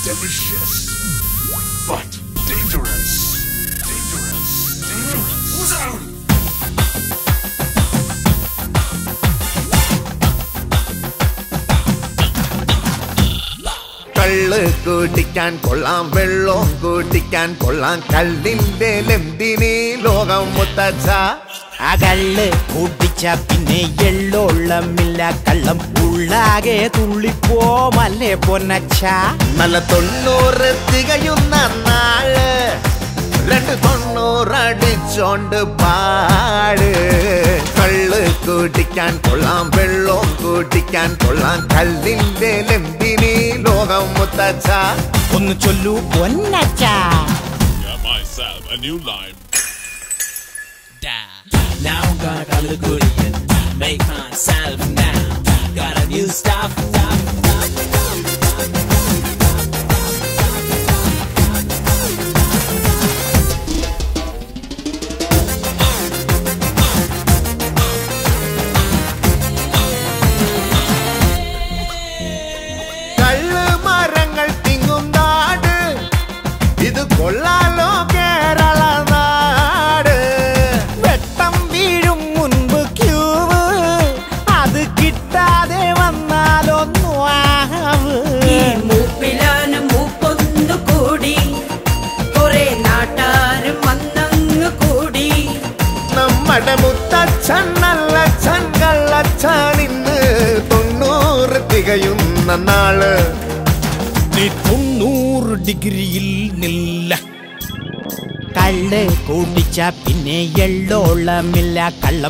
Delicious, but dangerous. Who's out? കള്ള് കൂട്ടിക്കാൻ കൊള്ളാം, വെള്ളം കൂട്ടിക്കാൻ കൊള്ളാം, കള്ളിന്റെ ലെന്തിനീ ലോകം മുത്തച്ഛ. ആ കള്ള് കൂട്ടിച്ച പിന്നെ എള്ളോളമില്ല, കള്ളം ഉള്ളാകെ തുള്ളിപ്പോമല്ലേ പൊന്നച്ച. നല്ല 90 തികയുന്ന നാള് 290 അടിച്ചോണ്ട് പാട്. കള്ള് കൂട്ടിക്കാൻ കൊള്ളാം, വെള്ളം കൂട്ടിക്കാൻ കൊള്ളാം, കള്ളിന്റെ ലെന്തിനീ ലോകം മുത്തച്ഛ. ഒന്ന് ചൊല്ലു പൊന്നച്ച. Got myself a new lime. Now I'm gonna call it a goodie and make myself now. Got a new stuff. കള്ള് മരങ്ങൾ തിങ്ങും നാട്, ഇത് കൊള്ളാലോ കേരള നാട്. വെട്ടം വീഴും മുൻപ് ക്യൂവ്, അത് കിട്ടാതെ വന്നാലൊന്നു ആവ്. ഈ മൂപ്പിലാണ് മൂപ്പൊന്നു കൂടി, കുറെ നാട്ടാരും വന്നങ്ങ് കൂടി. നമ്മുടെ മുത്തച്ഛൻ നല്ലച്ഛൻ കള്ളച്ഛൻ ഇന്ന് 90 തികയുന്ന നാള്. നീ 90 ഡിഗ്രിയിൽ നില്ല. കള്ള് കൂട്ടിച്ച പിന്നെ എള്ളോളമില്ല, കള്ളം